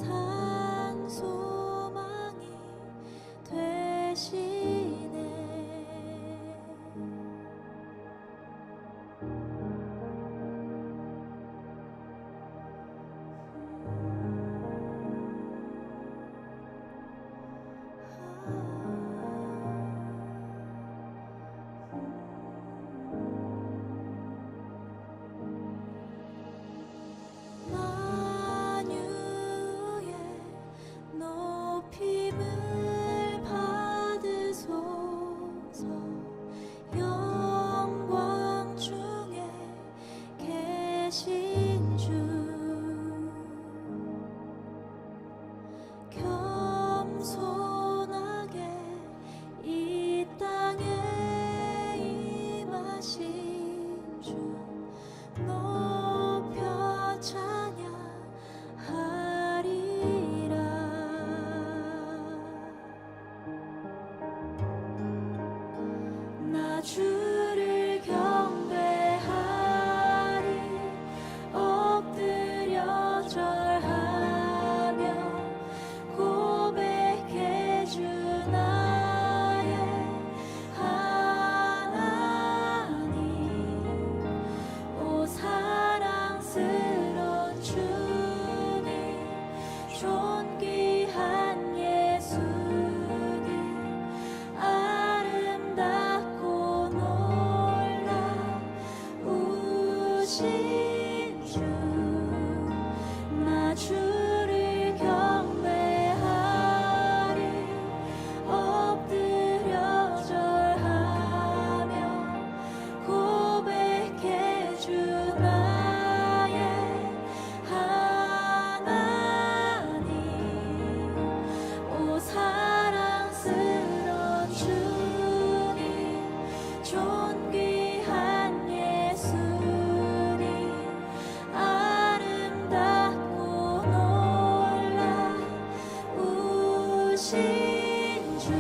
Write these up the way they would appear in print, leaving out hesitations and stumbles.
산 소망이 되시네. 만유의 높임을 받으소서. 영광 중에 계신 주 겸손하게 이 땅에 임하신 주 높여 찬양하리라. 나 주를 경배하리. 엎드려 절하며 고백해 주 나의 하나님. 오 사랑스러운 주님, 존귀한 예수님, 아름답고 놀라우신 주. 나 주를 경배하리. 엎드려 절하며 고백해 주 나의 하나님. 오 사랑스러운 주님, 존귀한 예수님, 아름답고 놀라우신 주.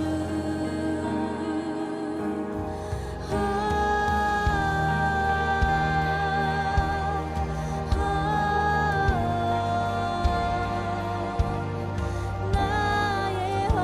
나의 왕.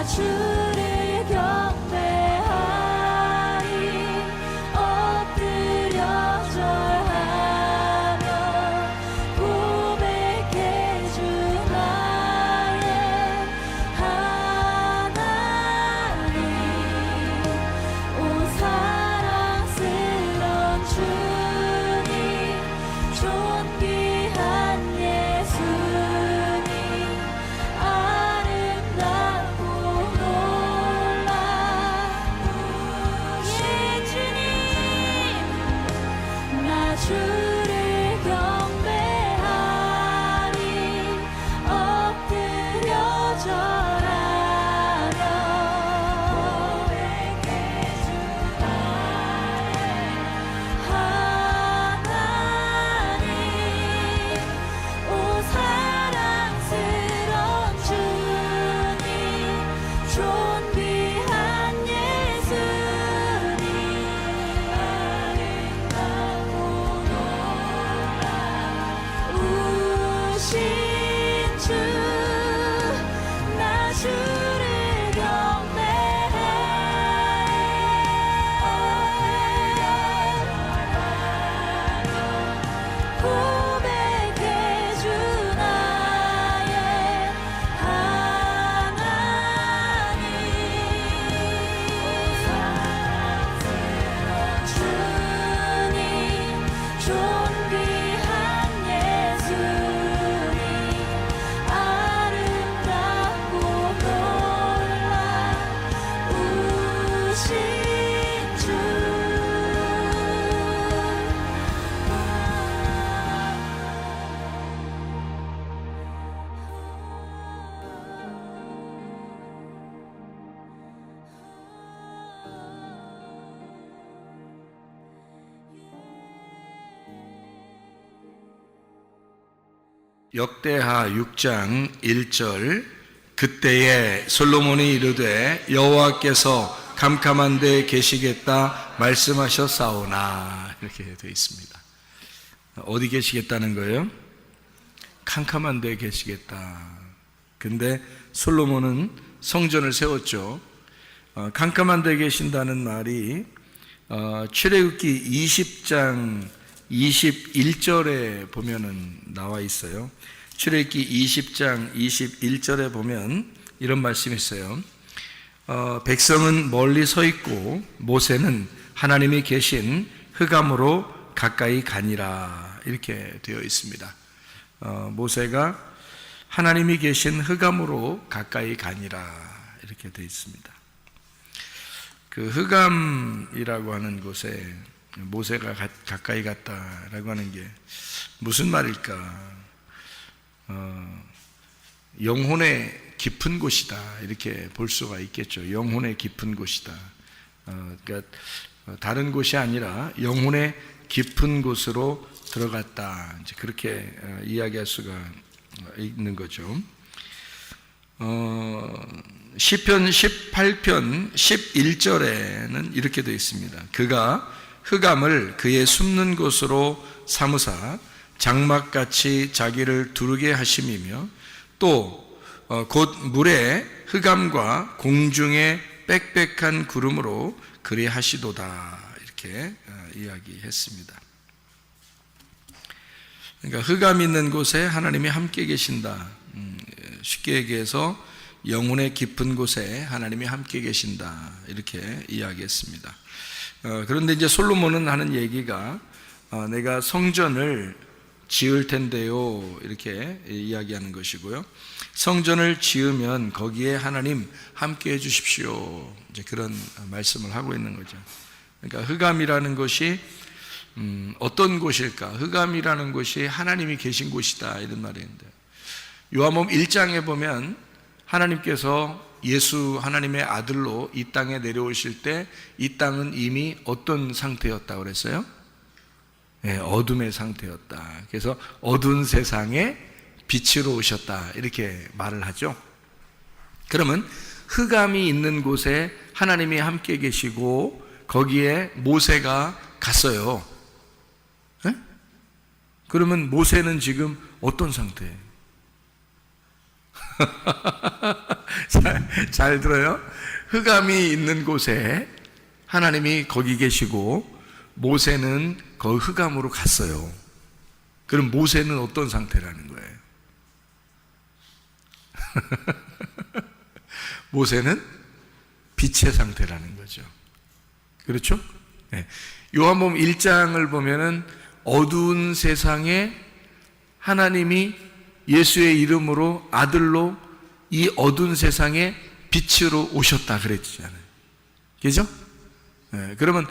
주를 경배하리. 엎드려 절하며 고백해 주 나의 하나님. 오 사랑스러운 주님, 존귀한 예수님, 아름답고 주를 경배하리. 엎드려 절하며 고백해 주 나의 하나님. 오 사랑스러운 주님, 존귀한 예수님, 우신 주. 나 주를 경배해. 고백해 주 역대하 6장 1절 그때에 솔로몬이 이르되 여호와께서 캄캄한 데 계시겠다 말씀하셨사오나 이렇게 되어 있습니다. 어디 계시겠다는 거예요? 캄캄한 데 계시겠다. 근데 솔로몬은 성전을 세웠죠. 캄캄한 데 계신다는 말이 출애굽기 20장 21절에 보면은 나와 있어요. 출애굽기 20장 21절에 보면 이런 말씀이 있어요. 백성은 멀리 서 있고 모세는 하나님이 계신 흑암으로 가까이 가니라 이렇게 되어 있습니다. 모세가 하나님이 계신 흑암으로 가까이 가니라 이렇게 되어 있습니다. 그 흑암이라고 하는 곳에 모세가 가까이 갔다라고 하는 게 무슨 말일까? 영혼의 깊은 곳이다 이렇게 볼 수가 있겠죠. 영혼의 깊은 곳이다. 그러니까 다른 곳이 아니라 영혼의 깊은 곳으로 들어갔다. 이제 그렇게 이야기할 수가 있는 거죠. 시편 18편 11절에는 이렇게 되어 있습니다. 그가 흑암을 그의 숨는 곳으로 삼으사 장막같이 자기를 두르게 하심이며 또 곧 물의 흑암과 공중의 빽빽한 구름으로 그리 하시도다 이렇게 이야기했습니다. 그러니까 흑암 있는 곳에 하나님이 함께 계신다. 쉽게 얘기해서 영혼의 깊은 곳에 하나님이 함께 계신다 이렇게 이야기했습니다. 그런데 이제 솔로몬은 하는 얘기가 내가 성전을 지을 텐데요 이렇게 이야기하는 것이고요. 성전을 지으면 거기에 하나님 함께 해 주십시오 이제 그런 말씀을 하고 있는 거죠. 그러니까 흑암이라는 것이 어떤 곳일까? 흑암이라는 곳이 하나님이 계신 곳이다 이런 말인데 요한복음 1장에 보면 하나님께서 예수 하나님의 아들로 이 땅에 내려오실 때 이 땅은 이미 어떤 상태였다고 그랬어요? 네, 어둠의 상태였다. 그래서 어두운 세상에 빛으로 오셨다 이렇게 말을 하죠. 그러면 흑암이 있는 곳에 하나님이 함께 계시고 거기에 모세가 갔어요. 네? 그러면 모세는 지금 어떤 상태예요? 잘 들어요. 흑암이 있는 곳에 하나님이 거기 계시고 모세는 그 흑암으로 갔어요. 그럼 모세는 어떤 상태라는 거예요? 모세는 빛의 상태라는 거죠. 그렇죠? 네. 요한복음 1장을 보면은 어두운 세상에 하나님이 예수의 이름으로 아들로 이 어두운 세상에 빛으로 오셨다 그랬잖아요. 그죠? 네, 그러면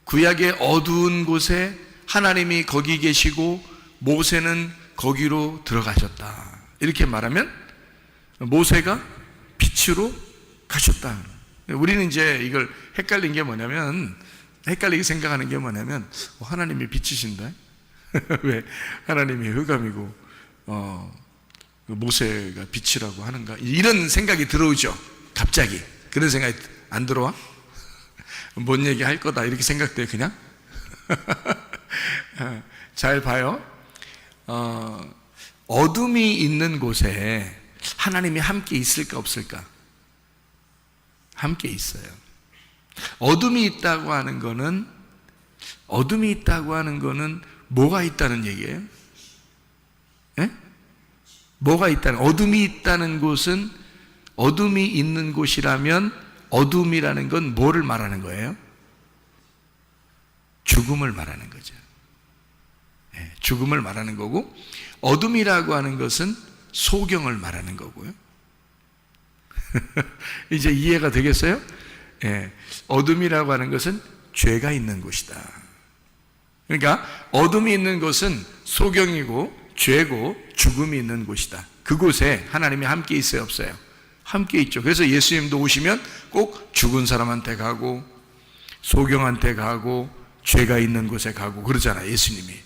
구약의 어두운 곳에 하나님이 거기 계시고 모세는 거기로 들어가셨다. 이렇게 말하면 모세가 빛으로 가셨다. 우리는 이제 이걸 헷갈린 게 뭐냐면 헷갈리게 생각하는 게 뭐냐면 하나님이 빛이신다. 왜 하나님이 흑암이고 모세가 빛이라고 하는가 이런 생각이 들어오죠. 갑자기 그런 생각이 안 들어와? 뭔 얘기 할 거다 이렇게 생각돼요 그냥? 잘 봐요. 어둠이 있는 곳에 하나님이 함께 있을까 없을까? 함께 있어요. 어둠이 있다고 하는 거는 뭐가 있다는 얘기예요? 예? 뭐가 있다는, 어둠이 있다는 곳은, 어둠이 있는 곳이라면 어둠이라는 건 뭐를 말하는 거예요? 죽음을 말하는 거죠. 네, 죽음을 말하는 거고 어둠이라고 하는 것은 소경을 말하는 거고요. 이제 이해가 되겠어요? 네, 어둠이라고 하는 것은 죄가 있는 곳이다. 그러니까 어둠이 있는 곳은 소경이고 죄고 죽음이 있는 곳이다. 그곳에 하나님이 함께 있어요 없어요? 함께 있죠. 그래서 예수님도 오시면 꼭 죽은 사람한테 가고 소경한테 가고 죄가 있는 곳에 가고 그러잖아요 예수님이.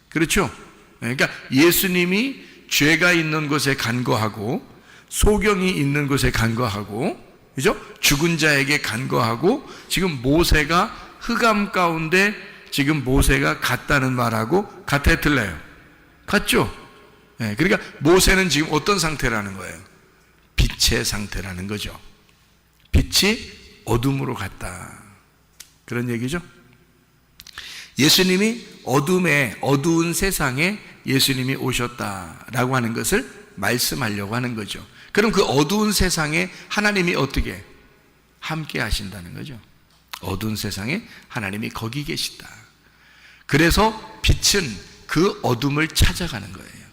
그렇죠? 그러니까 예수님이 죄가 있는 곳에 간구하고 소경이 있는 곳에 간구하고, 그죠? 죽은 자에게 간구하고, 지금 모세가 흑암 가운데 지금 모세가 갔다는 말하고 같아 틀려요? 같죠? 네, 그러니까 모세는 지금 어떤 상태라는 거예요? 빛의 상태라는 거죠. 빛이 어둠으로 갔다, 그런 얘기죠. 예수님이 어두운 세상에 예수님이 오셨다라고 하는 것을 말씀하려고 하는 거죠. 그럼 그 어두운 세상에 하나님이 어떻게 함께 하신다는 거죠. 어두운 세상에 하나님이 거기 계시다. 그래서 빛은 그 어둠을 찾아가는 거예요.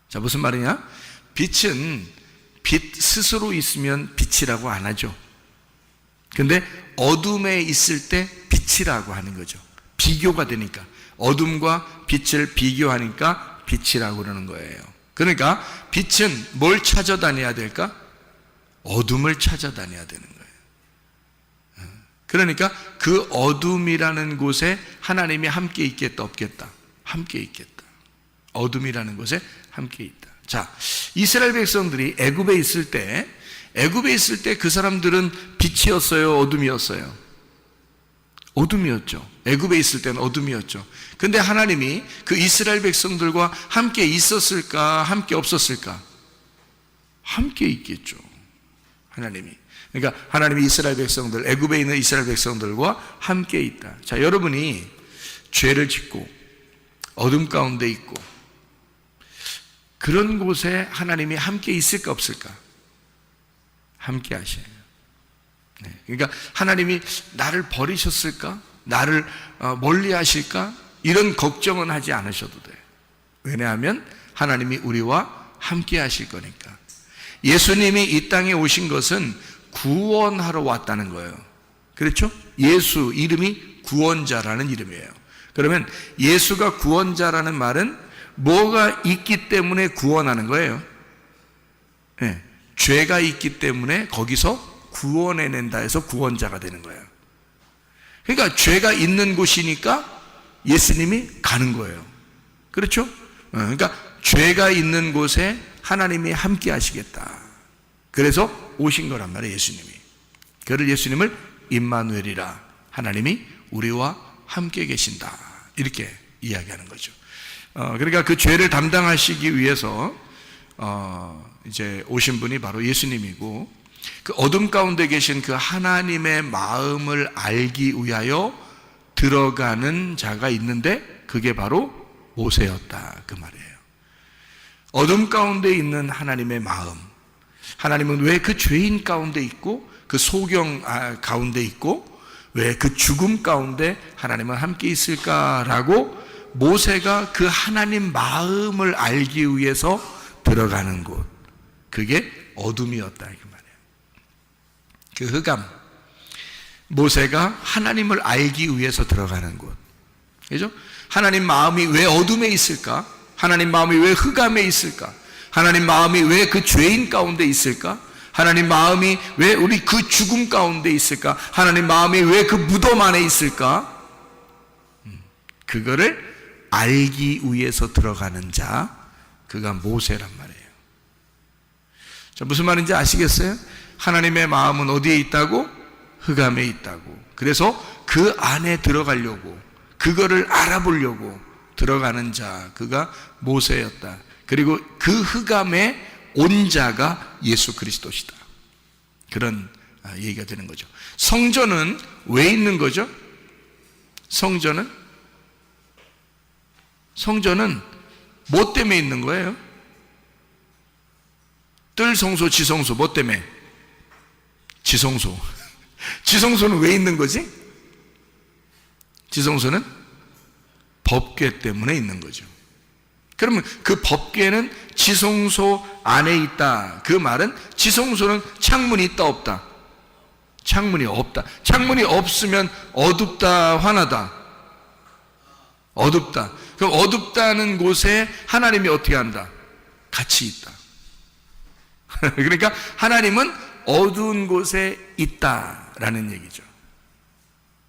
자, 무슨 말이냐? 빛은 빛 스스로 있으면 빛이라고 안 하죠. 근데 어둠에 있을 때 빛이라고 하는 거죠. 비교가 되니까, 어둠과 빛을 비교하니까 빛이라고 그러는 거예요. 그러니까 빛은 뭘 찾아다녀야 될까? 어둠을 찾아다녀야 되는 거예요. 그러니까 그 어둠이라는 곳에 하나님이 함께 있겠다 없겠다? 함께 있겠다. 어둠이라는 곳에 함께 있다. 자, 이스라엘 백성들이 애굽에 있을 때 그 사람들은 빛이었어요, 어둠이었어요? 어둠이었죠. 애굽에 있을 때는 어둠이었죠. 근데 하나님이 그 이스라엘 백성들과 함께 있었을까, 함께 없었을까? 함께 있겠죠, 하나님이. 그러니까 하나님이 이스라엘 백성들, 애굽에 있는 이스라엘 백성들과 함께 있다. 자, 여러분이 죄를 짓고 어둠 가운데 있고 그런 곳에 하나님이 함께 있을까 없을까? 함께 하셔요. 네, 그러니까 하나님이 나를 버리셨을까? 나를 멀리 하실까? 이런 걱정은 하지 않으셔도 돼요. 왜냐하면 하나님이 우리와 함께 하실 거니까. 예수님이 이 땅에 오신 것은 구원하러 왔다는 거예요. 그렇죠? 예수 이름이 구원자라는 이름이에요. 그러면 예수가 구원자라는 말은 뭐가 있기 때문에 구원하는 거예요? 네, 죄가 있기 때문에 거기서 구원해낸다 해서 구원자가 되는 거예요. 그러니까 죄가 있는 곳이니까 예수님이 가는 거예요. 그렇죠? 그러니까 죄가 있는 곳에 하나님이 함께 하시겠다. 그래서 오신 거란 말이에요, 예수님이. 그를 예수님을 임마누엘이라, 하나님이 우리와 함께 계신다, 이렇게 이야기하는 거죠. 그러니까 그 죄를 담당하시기 위해서 이제 오신 분이 바로 예수님이고, 그 어둠 가운데 계신 그 하나님의 마음을 알기 위하여 들어가는 자가 있는데 그게 바로 모세였다, 그 말이에요. 어둠 가운데 있는 하나님의 마음, 하나님은 왜 그 죄인 가운데 있고 그 소경 가운데 있고 왜 그 죽음 가운데 하나님은 함께 있을까라고 모세가 그 하나님 마음을 알기 위해서 들어가는 곳, 그게 어둠이었다, 그 말이에요. 그 흑암, 모세가 하나님을 알기 위해서 들어가는 곳, 그죠? 하나님 마음이 왜 어둠에 있을까? 하나님 마음이 왜 흑암에 있을까? 하나님 마음이 왜 그 죄인 가운데 있을까? 하나님 마음이 왜 우리 그 죽음 가운데 있을까? 하나님 마음이 왜 그 무덤 안에 있을까? 그거를 알기 위해서 들어가는 자, 그가 모세란 말이에요. 자, 무슨 말인지 아시겠어요? 하나님의 마음은 어디에 있다고? 흑암에 있다고. 그래서 그 안에 들어가려고, 그거를 알아보려고 들어가는 자, 그가 모세였다. 그리고 그 흑암에 온 자가 예수 그리스도시다. 그런 얘기가 되는 거죠. 성전은 왜 있는 거죠? 성전은 뭐 때문에 있는 거예요? 뜰 성소, 지성소, 뭐 때문에? 지성소. 지성소는 왜 있는 거지? 지성소는 법궤 때문에 있는 거죠. 그러면 그 법궤는 지성소 안에 있다. 그 말은 지성소는 창문이 있다 없다? 창문이 없다. 창문이 없으면 어둡다, 환하다? 어둡다. 그럼 어둡다는 곳에 하나님이 어떻게 한다? 같이 있다. 그러니까 하나님은 어두운 곳에 있다라는 얘기죠.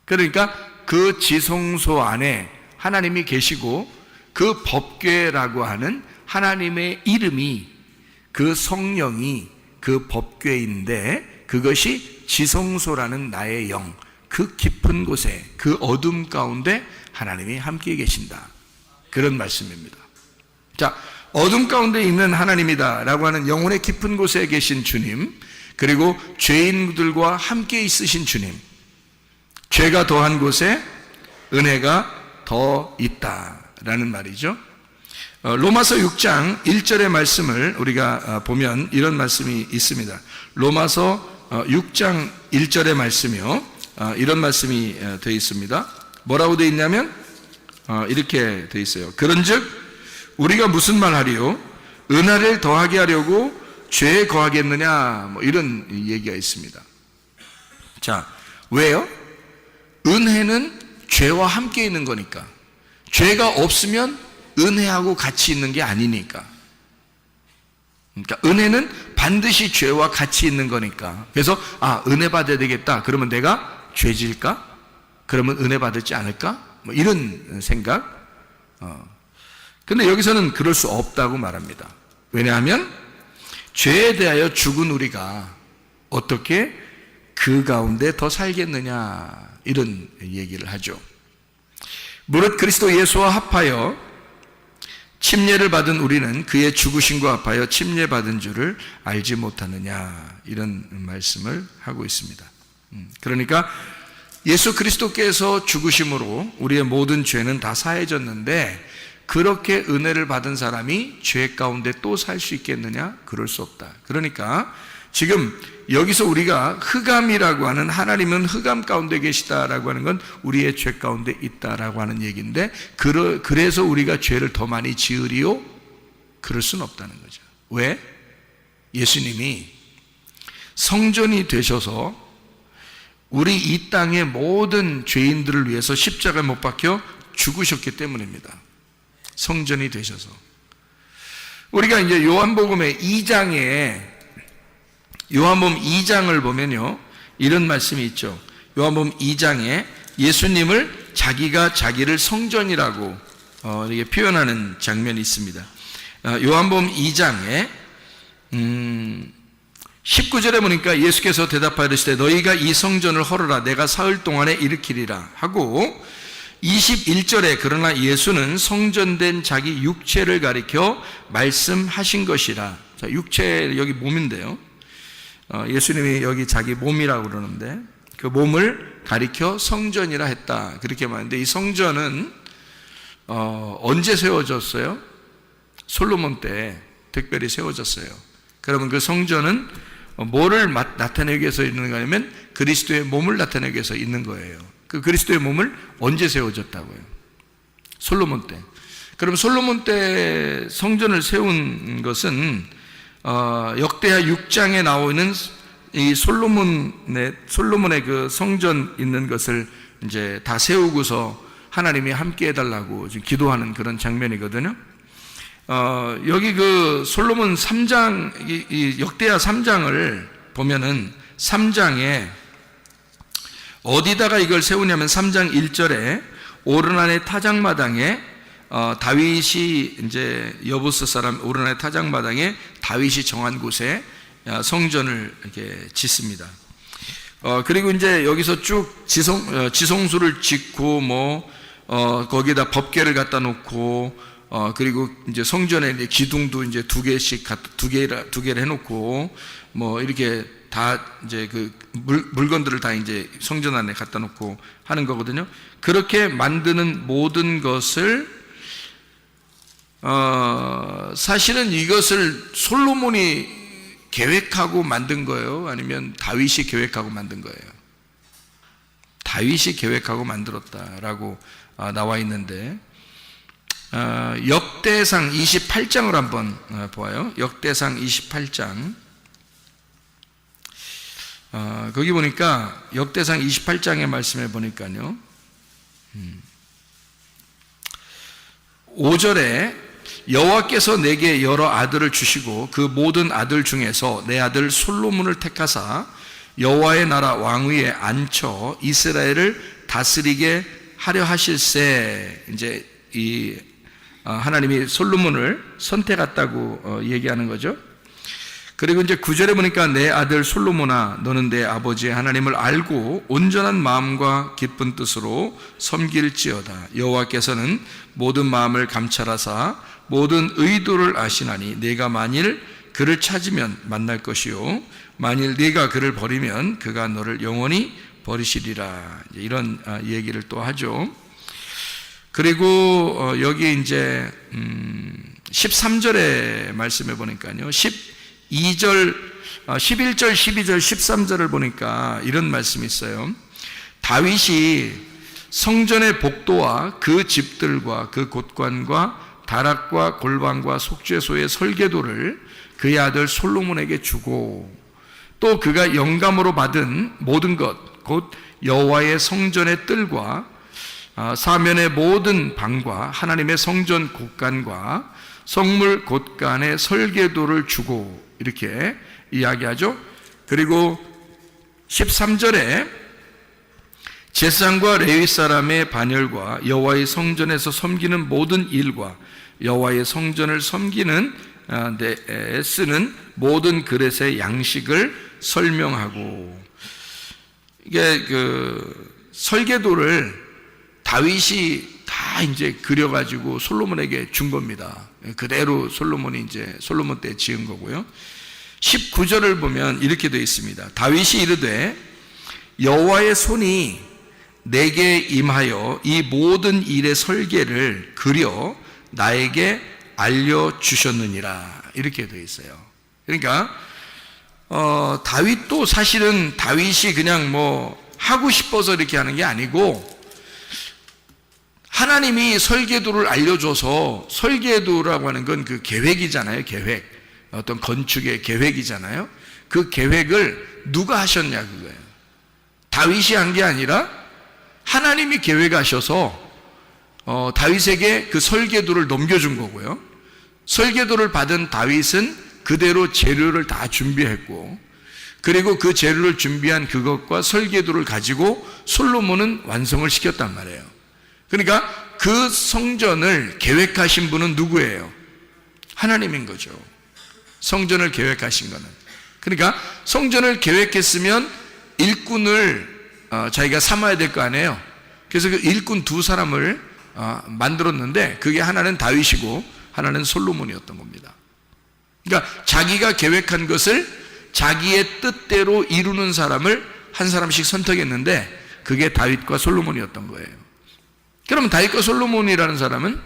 그러니까 그 지성소 안에 하나님이 계시고 그 법궤라고 하는 하나님의 이름이, 그 성령이 그 법궤인데 그것이 지성소라는 나의 영, 그 깊은 곳에, 그 어둠 가운데 하나님이 함께 계신다, 그런 말씀입니다. 자, 어둠 가운데 있는 하나님이다 라고 하는 영혼의 깊은 곳에 계신 주님, 그리고 죄인들과 함께 있으신 주님, 죄가 더한 곳에 은혜가 더 있다라는 말이죠. 로마서 6장 1절의 말씀을 우리가 보면 이런 말씀이 있습니다. 로마서 6장 1절의 말씀이요, 이런 말씀이 되어 있습니다. 뭐라고 되어 있냐면 이렇게 되어 있어요. 그런즉 우리가 무슨 말 하리요? 은혜를 더하게 하려고 죄에 거하겠느냐, 뭐 이런 얘기가 있습니다. 자, 왜요? 은혜는 죄와 함께 있는 거니까. 죄가 없으면 은혜하고 같이 있는 게 아니니까. 그러니까 은혜는 반드시 죄와 같이 있는 거니까. 그래서 은혜 받아야 되겠다, 그러면 내가 죄질까? 그러면 은혜 받지 않을까? 뭐 이런 생각. 근데 여기서는 그럴 수 없다고 말합니다. 왜냐하면 죄에 대하여 죽은 우리가 어떻게 그 가운데 더 살겠느냐, 이런 얘기를 하죠. 무릇 그리스도 예수와 합하여 침례를 받은 우리는 그의 죽으심과 합하여 침례받은 줄을 알지 못하느냐, 이런 말씀을 하고 있습니다. 그러니까 예수 그리스도께서 죽으심으로 우리의 모든 죄는 다 사해졌는데, 그렇게 은혜를 받은 사람이 죄 가운데 또 살 수 있겠느냐? 그럴 수 없다. 그러니까 지금 여기서 우리가 흑암이라고 하는, 하나님은 흑암 가운데 계시다라고 하는 건 우리의 죄 가운데 있다라고 하는 얘기인데, 그래서 우리가 죄를 더 많이 지으리요? 그럴 수는 없다는 거죠. 왜? 예수님이 성전이 되셔서 우리 이 땅의 모든 죄인들을 위해서 십자가에 못 박혀 죽으셨기 때문입니다. 성전이 되셔서. 우리가 이제 요한복음의 2장에, 요한복음 2장을 보면요, 이런 말씀이 있죠. 요한복음 2장에 예수님을 자기가 자기를 성전이라고 이렇게 표현하는 장면이 있습니다. 요한복음 2장에 19절에 보니까 예수께서 대답하여 이르시되 너희가 이 성전을 헐어라, 내가 사흘 동안에 일으키리라 하고, 21절에 그러나 예수는 성전된 자기 육체를 가리켜 말씀하신 것이라. 자, 육체, 여기 몸인데요, 예수님이 여기 자기 몸이라고 그러는데 그 몸을 가리켜 성전이라 했다, 그렇게 말하는데, 이 성전은 언제 세워졌어요? 솔로몬 때 특별히 세워졌어요. 그러면 그 성전은 뭐를 나타내기 위해서 있는 거냐면 그리스도의 몸을 나타내기 위해서 있는 거예요. 그 그리스도의 몸을 언제 세워졌다고요? 솔로몬 때. 그럼 솔로몬 때 성전을 세운 것은 역대하 6장에 나오는 이 솔로몬의 그 성전 있는 것을 이제 다 세우고서 하나님이 함께 해달라고 지금 기도하는 그런 장면이거든요. 여기 그 솔로몬 3장, 이 역대하 3장을 보면은 3장에 어디다가 이걸 세우냐면 3장 1절에 오르난의 타작마당에 다윗이 이제 여부스 사람 오르난의 타작마당에 다윗이 정한 곳에 성전을 이렇게 짓습니다. 그리고 이제 여기서 쭉 지성소를 짓고 거기다 법궤를 갖다 놓고 그리고 이제 성전에 이제 기둥도 이제 두 개를 해놓고 이렇게 다 이제 그 물건들을 다 이제 성전 안에 갖다 놓고 하는 거거든요. 그렇게 만드는 모든 것을 사실은 이것을 솔로몬이 계획하고 만든 거예요? 아니면 다윗이 계획하고 만든 거예요? 다윗이 계획하고 만들었다라고 나와 있는데, 역대상 28장을 한번 보아요. 역대상 28장. 거기 보니까 역대상 28장의 말씀에 보니까요, 5절에 여호와께서 내게 여러 아들을 주시고 그 모든 아들 중에서 내 아들 솔로몬을 택하사 여호와의 나라 왕위에 앉혀 이스라엘을 다스리게 하려 하실세. 이제 이 하나님이 솔로몬을 선택했다고 얘기하는 거죠. 그리고 이제 9절에 보니까 내 아들 솔로몬아 너는 내 아버지 하나님을 알고 온전한 마음과 기쁜 뜻으로 섬길지어다. 여호와께서는 모든 마음을 감찰하사 모든 의도를 아시나니 네가 만일 그를 찾으면 만날 것이요 만일 네가 그를 버리면 그가 너를 영원히 버리시리라. 이런 얘기를 또 하죠. 그리고 여기 이제 13절의 말씀에 보니까요 11절, 12절, 13절을 보니까 이런 말씀이 있어요. 다윗이 성전의 복도와 그 집들과 그 곳관과 다락과 골방과 속죄소의 설계도를 그의 아들 솔로몬에게 주고 또 그가 영감으로 받은 모든 것, 곧 여호와의 성전의 뜰과 사면의 모든 방과 하나님의 성전 곳간과 성물 곳간의 설계도를 주고 이렇게 이야기하죠. 그리고 13절에 제사장과 레위 사람의 반열과 여호와의 성전에서 섬기는 모든 일과 여호와의 성전을 섬기는 데 쓰는 모든 그릇의 양식을 설명하고 이게 그 설계도를 다윗이 다 이제 그려가지고 솔로몬에게 준 겁니다. 그대로 솔로몬이 이제 솔로몬 때 지은 거고요. 19절을 보면 이렇게 되어 있습니다. 다윗이 이르되 여호와의 손이 내게 임하여 이 모든 일의 설계를 그려 나에게 알려주셨느니라. 이렇게 되어 있어요. 그러니까 다윗도 사실은 다윗이 그냥 뭐 하고 싶어서 이렇게 하는 게 아니고 하나님이 설계도를 알려줘서 설계도라고 하는 건 그 계획이잖아요. 계획. 어떤 건축의 계획이잖아요. 그 계획을 누가 하셨냐 그거예요. 다윗이 한 게 아니라 하나님이 계획하셔서 다윗에게 그 설계도를 넘겨준 거고요. 설계도를 받은 다윗은 그대로 재료를 다 준비했고 그리고 그 재료를 준비한 그것과 설계도를 가지고 솔로몬은 완성을 시켰단 말이에요. 그러니까 그 성전을 계획하신 분은 누구예요? 하나님인 거죠. 성전을 계획하신 거는. 그러니까 성전을 계획했으면 일꾼을 자기가 삼아야 될 거 아니에요. 그래서 그 일꾼 두 사람을 만들었는데 그게 하나는 다윗이고 하나는 솔로몬이었던 겁니다. 그러니까 자기가 계획한 것을 자기의 뜻대로 이루는 사람을 한 사람씩 선택했는데 그게 다윗과 솔로몬이었던 거예요. 그러면 다윗과 솔로몬이라는 사람은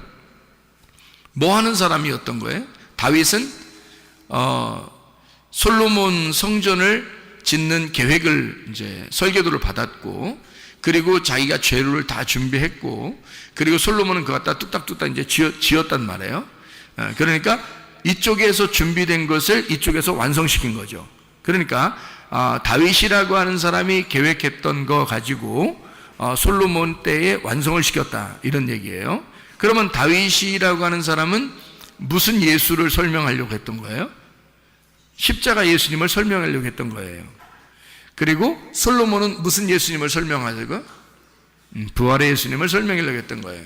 뭐 하는 사람이었던 거예요? 다윗은 솔로몬 성전을 짓는 계획을 이제 설계도를 받았고 그리고 자기가 재료를 다 준비했고 그리고 솔로몬은 그거 갖다 뚝딱뚝딱 이제 지었단 말이에요. 그러니까 이쪽에서 준비된 것을 이쪽에서 완성시킨 거죠. 그러니까 다윗이라고 하는 사람이 계획했던 거 가지고 솔로몬 때에 완성을 시켰다 이런 얘기예요. 그러면 다윗이라고 하는 사람은 무슨 예수를 설명하려고 했던 거예요? 십자가 예수님을 설명하려고 했던 거예요. 그리고 솔로몬은 무슨 예수님을 설명하려고? 부활의 예수님을 설명하려고 했던 거예요.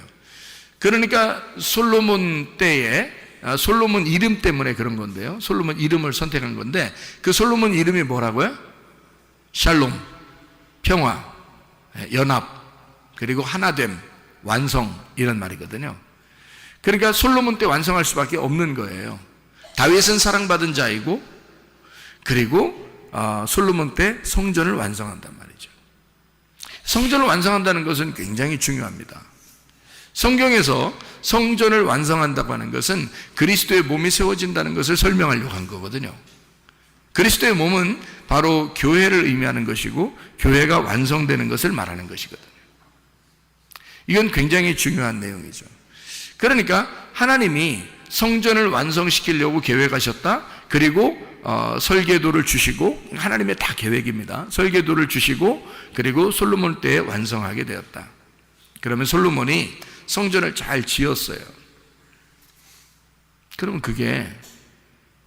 그러니까 솔로몬 때에 솔로몬 이름 때문에 그런 건데요. 솔로몬 이름을 선택한 건데 그 솔로몬 이름이 뭐라고요? 샬롬, 평화, 연합, 그리고 하나됨, 완성 이런 말이거든요. 그러니까 솔로몬 때 완성할 수밖에 없는 거예요. 다윗은 사랑받은 자이고 그리고 솔로몬 때 성전을 완성한단 말이죠. 성전을 완성한다는 것은 굉장히 중요합니다. 성경에서 성전을 완성한다고 하는 것은 그리스도의 몸이 세워진다는 것을 설명하려고 한 거거든요. 그리스도의 몸은 바로 교회를 의미하는 것이고 교회가 완성되는 것을 말하는 것이거든요. 이건 굉장히 중요한 내용이죠. 그러니까 하나님이 성전을 완성시키려고 계획하셨다. 그리고 설계도를 주시고 하나님의 다 계획입니다. 설계도를 주시고 그리고 솔로몬 때에 완성하게 되었다. 그러면 솔로몬이 성전을 잘 지었어요. 그러면 그게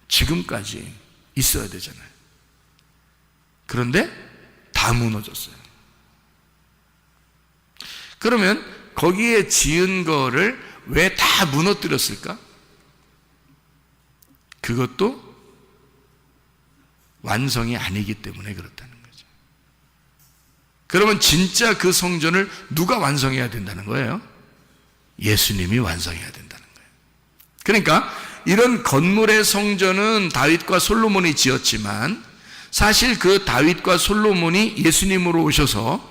지금까지 있어야 되잖아요. 그런데 다 무너졌어요. 그러면 거기에 지은 거를 왜 다 무너뜨렸을까? 그것도 완성이 아니기 때문에 그렇다는 거죠. 그러면 진짜 그 성전을 누가 완성해야 된다는 거예요? 예수님이 완성해야 된다는 거예요. 그러니까 이런 건물의 성전은 다윗과 솔로몬이 지었지만 사실 그 다윗과 솔로몬이 예수님으로 오셔서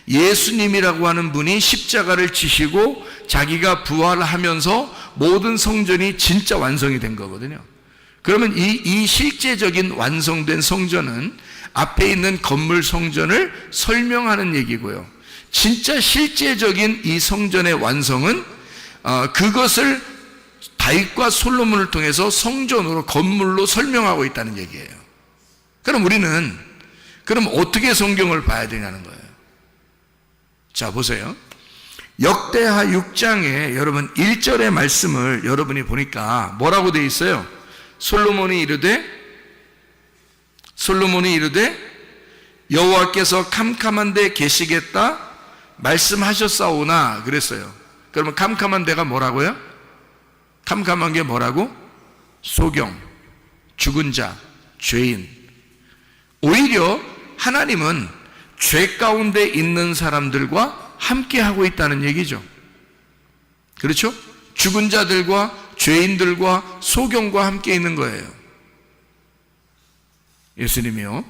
예수님이라고 하는 분이 십자가를 지시고 자기가 부활하면서 모든 성전이 진짜 완성이 된 거거든요. 그러면 이 실제적인 완성된 성전은 앞에 있는 건물 성전을 설명하는 얘기고요. 진짜 실제적인 이 성전의 완성은 그것을 다윗과 솔로몬을 통해서 성전으로 건물로 설명하고 있다는 얘기예요. 그럼 우리는 어떻게 성경을 봐야 되냐는 거예요. 자, 보세요. 역대하 6장에 여러분 1절의 말씀을 여러분이 보니까 뭐라고 되어 있어요? 솔로몬이 이르되 여호와께서 캄캄한 데 계시겠다 말씀하셨사오나 그랬어요. 그러면 캄캄한 데가 뭐라고요? 캄캄한 게 뭐라고? 소경, 죽은 자, 죄인. 오히려 하나님은 죄 가운데 있는 사람들과 함께 하고 있다는 얘기죠. 그렇죠? 죽은 자들과 죄인들과 소경과 함께 있는 거예요. 예수님이요.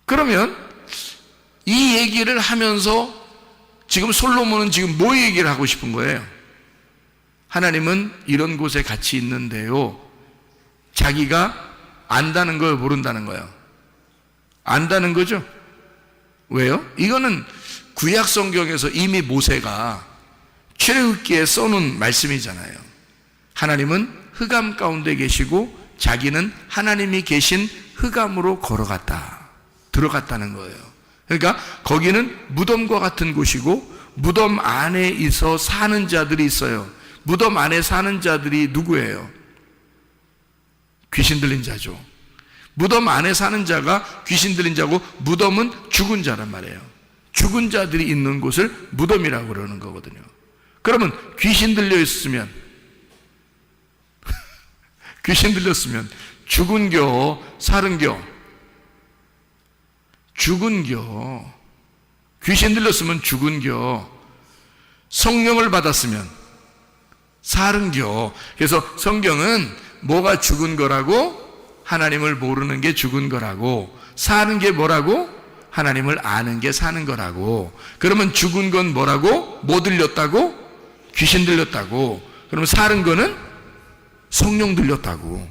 그러면 이 얘기를 하면서 지금 솔로몬은 지금 뭐 얘기를 하고 싶은 거예요? 하나님은 이런 곳에 같이 있는데요. 자기가 안다는 걸 모른다는 거예요. 안다는 거죠. 왜요? 이거는 구약 성경에서 이미 모세가 출애굽기에 써놓은 말씀이잖아요. 하나님은 흑암 가운데 계시고 자기는 하나님이 계신 흑암으로 들어갔다는 거예요. 그러니까 거기는 무덤과 같은 곳이고 무덤 안에 있어 사는 자들이 있어요. 무덤 안에 사는 자들이 누구예요? 귀신 들린 자죠. 무덤 안에 사는 자가 귀신 들린 자고 무덤은 죽은 자란 말이에요. 죽은 자들이 있는 곳을 무덤이라고 그러는 거거든요. 그러면 귀신 들려 있으면 귀신 들렸으면 죽은겨 살은겨? 죽은겨. 귀신 들렸으면 죽은겨. 성령을 받았으면 살은겨. 그래서 성경은 뭐가 죽은 거라고? 하나님을 모르는 게 죽은 거라고. 사는 게 뭐라고? 하나님을 아는 게 사는 거라고. 그러면 죽은 건 뭐라고? 뭐 들렸다고? 귀신 들렸다고. 그러면 사는 거는 성령 들렸다고.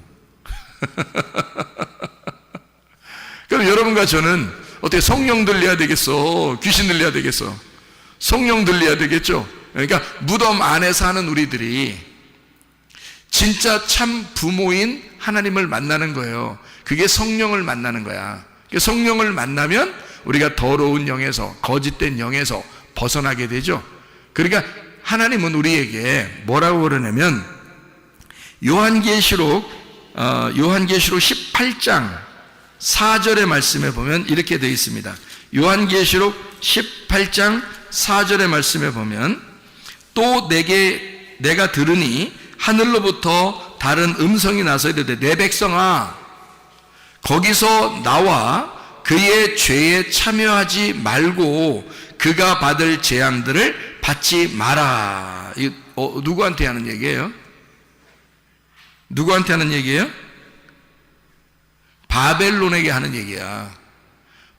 그럼 여러분과 저는 어떻게 성령 들려야 되겠어? 귀신 들려야 되겠어? 성령 들려야 되겠죠? 그러니까 무덤 안에 사는 우리들이 진짜 참 부모인 하나님을 만나는 거예요. 그게 성령을 만나는 거야. 성령을 만나면 우리가 더러운 영에서, 거짓된 영에서 벗어나게 되죠. 그러니까 하나님은 우리에게 뭐라고 그러냐면 요한계시록 18장 4절의 말씀에 보면 이렇게 되어 있습니다. 요한계시록 18장 4절의 말씀에 보면 또 내가 들으니 하늘로부터 다른 음성이 나서 이르되 내 백성아 거기서 나와 그의 죄에 참여하지 말고 그가 받을 재앙들을 받지 마라. 누구한테 하는 얘기예요? 누구한테 하는 얘기예요? 바벨론에게 하는 얘기야.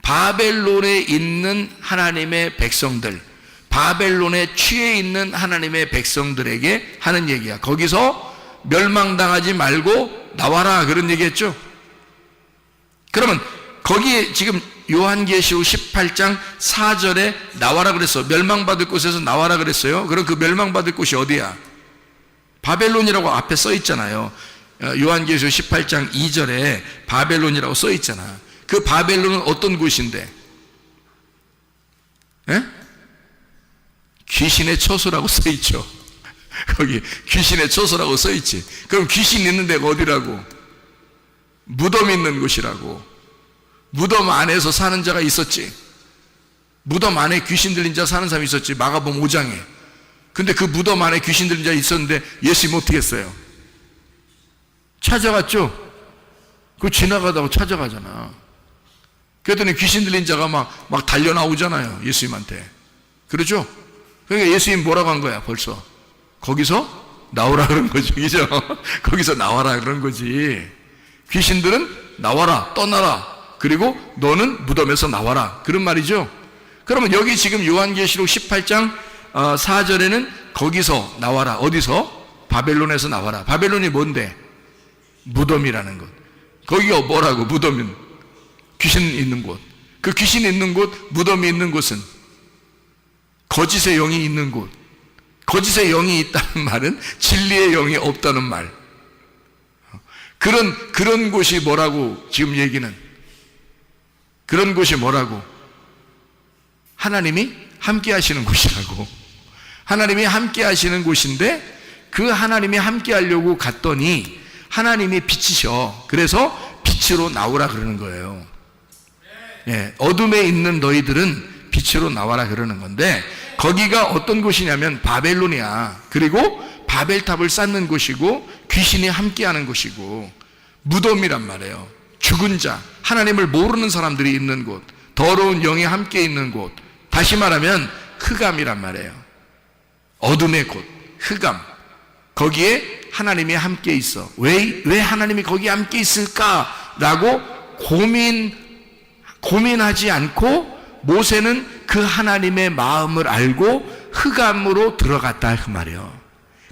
바벨론에 있는 하나님의 백성들, 바벨론에 취해 있는 하나님의 백성들에게 하는 얘기야. 거기서 멸망당하지 말고 나와라 그런 얘기했죠. 그러면 거기에 지금 요한계시록 18장 4절에 나와라 그랬어. 멸망받을 곳에서 나와라 그랬어요. 그럼 그 멸망받을 곳이 어디야? 바벨론이라고 앞에 써 있잖아요. 요한계시록 18장 2절에 바벨론이라고 써 있잖아. 그 바벨론은 어떤 곳인데? 에? 귀신의 처소라고 써 있죠. 거기 귀신의 처소라고 써 있지. 그럼 귀신 있는 데가 어디라고? 무덤 있는 곳이라고. 무덤 안에서 사는 자가 있었지. 무덤 안에 귀신 들린 자 사는 사람이 있었지. 마가복음 5장에 근데 그 무덤 안에 귀신 들린 자 있었는데 예수님 어떻게 했어요? 찾아갔죠? 그 지나가다가 찾아가잖아. 그랬더니 귀신 들린 자가 막 달려나오잖아요. 예수님한테. 그렇죠? 그러니까 예수님 뭐라고 한 거야, 벌써? 거기서 나오라 그런 거죠. 그죠? 거기서 나와라 그런 거지. 귀신들은 나와라, 떠나라. 그리고 너는 무덤에서 나와라. 그런 말이죠. 그러면 여기 지금 요한계시록 18장 4절에는 거기서 나와라. 어디서? 바벨론에서 나와라. 바벨론이 뭔데? 무덤이라는 것. 거기가 뭐라고? 무덤은 귀신 있는 곳. 그 귀신 있는 곳, 무덤이 있는 곳은 거짓의 영이 있는 곳. 거짓의 영이 있다는 말은 진리의 영이 없다는 말. 그런 곳이 뭐라고 지금 얘기는? 그런 곳이 뭐라고? 하나님이 함께 하시는 곳이라고. 하나님이 함께 하시는 곳인데 그 하나님이 함께 하려고 갔더니 하나님이 빛이셔. 그래서 빛으로 나오라 그러는 거예요. 예, 어둠에 있는 너희들은 빛으로 나와라 그러는 건데 거기가 어떤 곳이냐면 바벨론이야. 그리고 바벨탑을 쌓는 곳이고 귀신이 함께하는 곳이고 무덤이란 말이에요. 죽은 자, 하나님을 모르는 사람들이 있는 곳, 더러운 영이 함께 있는 곳, 다시 말하면 흑암이란 말이에요. 어둠의 곳, 흑암. 거기에 하나님이 함께 있어. 왜 하나님이 거기에 함께 있을까라고 고민하지 않고 모세는 그 하나님의 마음을 알고 흑암으로 들어갔다 그 말이에요.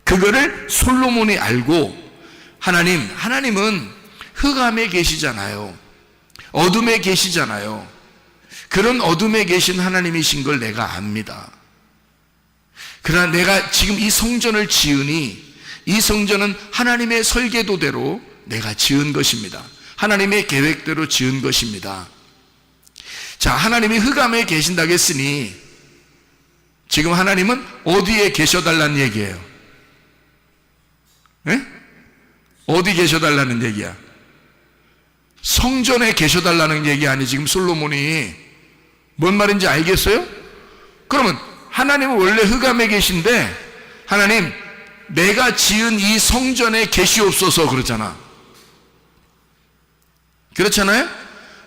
그거를 솔로몬이 알고 하나님은 흑암에 계시잖아요. 어둠에 계시잖아요. 그런 어둠에 계신 하나님이신 걸 내가 압니다. 그러나 내가 지금 이 성전을 지으니 이 성전은 하나님의 설계도대로 내가 지은 것입니다. 하나님의 계획대로 지은 것입니다. 자, 하나님이 흑암에 계신다고 했으니 지금 하나님은 어디에 계셔달라는 얘기예요? 네? 어디 계셔달라는 얘기야? 성전에 계셔달라는 얘기 아니 지금 솔로몬이 뭔 말인지 알겠어요? 그러면 하나님은 원래 흑암에 계신데 하나님 내가 지은 이 성전에 계시옵소서 그러잖아. 그렇잖아요?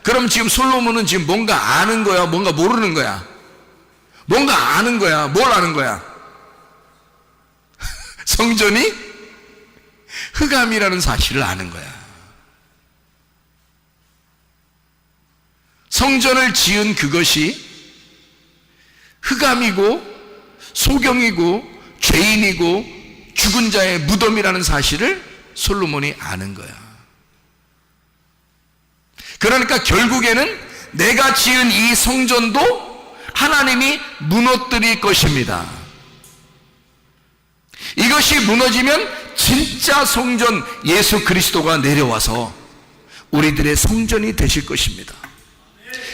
그럼 지금 솔로몬은 지금 뭔가 아는 거야? 뭔가 모르는 거야? 뭔가 아는 거야? 뭘 아는 거야? 성전이 흑암이라는 사실을 아는 거야. 성전을 지은 그것이 흑암이고 소경이고 죄인이고 죽은 자의 무덤이라는 사실을 솔로몬이 아는 거야. 그러니까 결국에는 내가 지은 이 성전도 하나님이 무너뜨릴 것입니다. 이것이 무너지면 진짜 성전 예수 그리스도가 내려와서 우리들의 성전이 되실 것입니다.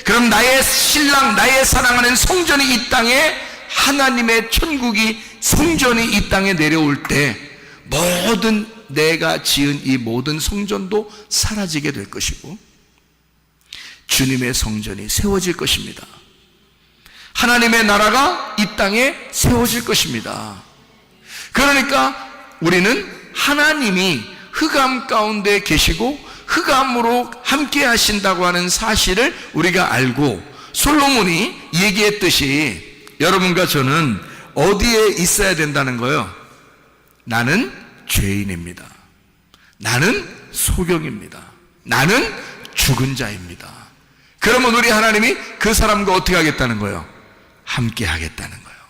그럼 나의 신랑, 나의 사랑하는 성전이 이 땅에, 하나님의 천국이 성전이 이 땅에 내려올 때 모든 내가 지은 이 모든 성전도 사라지게 될 것이고 주님의 성전이 세워질 것입니다. 하나님의 나라가 이 땅에 세워질 것입니다. 그러니까 우리는 하나님이 흑암 가운데 계시고 흑암으로 함께 하신다고 하는 사실을 우리가 알고 솔로몬이 얘기했듯이 여러분과 저는 어디에 있어야 된다는 거예요? 나는 죄인입니다. 나는 소경입니다. 나는 죽은 자입니다. 그러면 우리 하나님이 그 사람과 어떻게 하겠다는 거예요? 함께 하겠다는 거예요.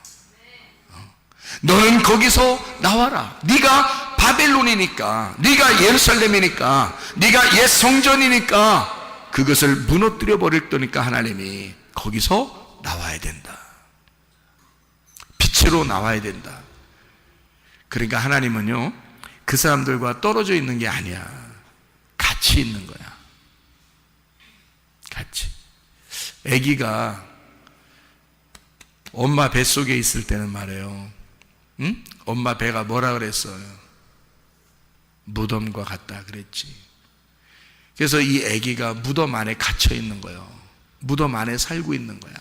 너는 거기서 나와라. 네가 바벨론이니까, 네가 예루살렘이니까, 네가 옛 성전이니까 그것을 무너뜨려 버릴 거니까 하나님이 거기서 나와야 된다. 빛으로 나와야 된다. 그러니까 하나님은요 그 사람들과 떨어져 있는 게 아니야. 같이 있는 거야. 같이. 아기가 엄마 뱃속에 있을 때는 말이에요, 응? 엄마 배가 뭐라 그랬어요? 무덤과 같다 그랬지. 그래서 이 아기가 무덤 안에 갇혀 있는 거예요. 무덤 안에 살고 있는 거야.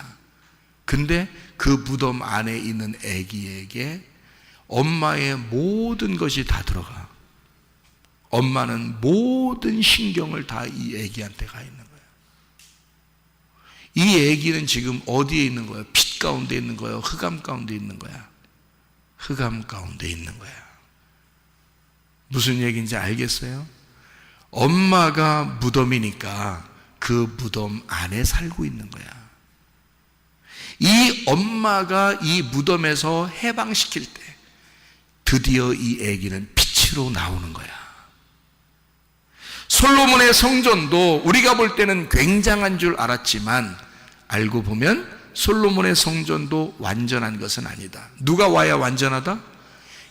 근데 그 무덤 안에 있는 아기에게 엄마의 모든 것이 다 들어가. 엄마는 모든 신경을 다 이 아기한테 가 있는 거야. 이 아기는 지금 어디에 있는 거야? 빛 가운데 있는 거야? 흑암 가운데 있는 거야? 흑암 가운데 있는 거야. 무슨 얘기인지 알겠어요? 엄마가 무덤이니까 그 무덤 안에 살고 있는 거야. 이 엄마가 이 무덤에서 해방시킬 때 드디어 이 아기는 빛으로 나오는 거야. 솔로몬의 성전도 우리가 볼 때는 굉장한 줄 알았지만 알고 보면 솔로몬의 성전도 완전한 것은 아니다. 누가 와야 완전하다?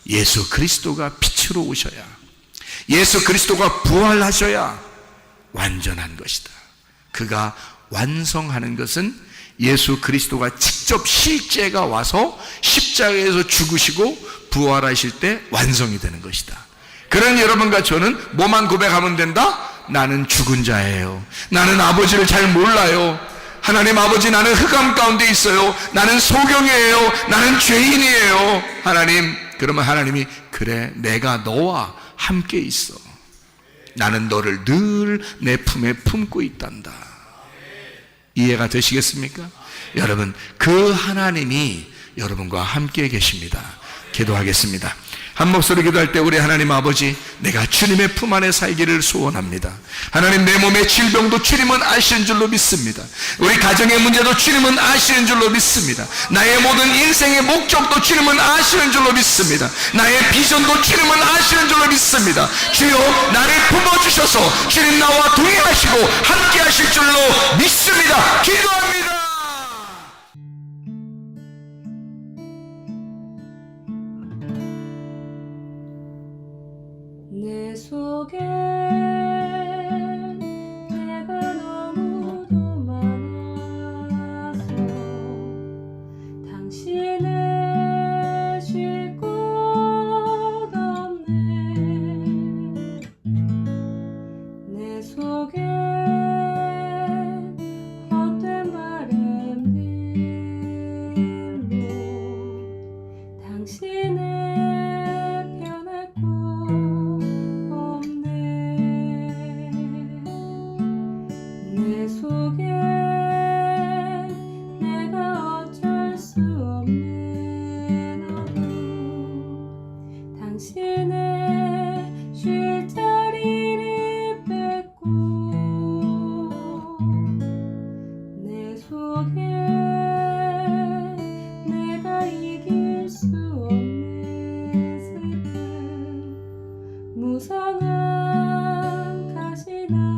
예수 그리스도가 빛으로 오셔야, 예수 그리스도가 부활하셔야 완전한 것이다. 그가 완성하는 것은 예수 그리스도가 직접 실제가 와서 십자가에서 죽으시고 부활하실 때 완성이 되는 것이다. 그런 여러분과 저는 뭐만 고백하면 된다? 나는 죽은 자예요. 나는 아버지를 잘 몰라요. 하나님 아버지, 나는 흑암 가운데 있어요. 나는 소경이에요. 나는 죄인이에요. 하나님, 그러면 하나님이 그래, 내가 너와 함께 있어. 나는 너를 늘 내 품에 품고 있단다. 이해가 되시겠습니까? 여러분, 그 하나님이 여러분과 함께 계십니다. 기도하겠습니다. 한 목소리 기도할 때 우리 하나님 아버지, 내가 주님의 품 안에 살기를 소원합니다. 하나님, 내 몸의 질병도 주님은 아시는 줄로 믿습니다. 우리 가정의 문제도 주님은 아시는 줄로 믿습니다. 나의 모든 인생의 목적도 주님은 아시는 줄로 믿습니다. 나의 비전도 주님은 아시는 줄로 믿습니다. 주여, 나를 품어주셔서 주님 나와 동행하시고 함께 하실 줄로 믿습니다. 기도합니다. 내 속에 내가 너무도 많아서 당신을 쉴 곳 없네. 내 속에 헛된 바램들로 당신을 변할 곳 내 속에 내가 어쩔 수 없는 어둠, 당신의 쉴 자리를 뺏고 내 속에 내가 이길 수 없는 슬픔, 무성한 가시나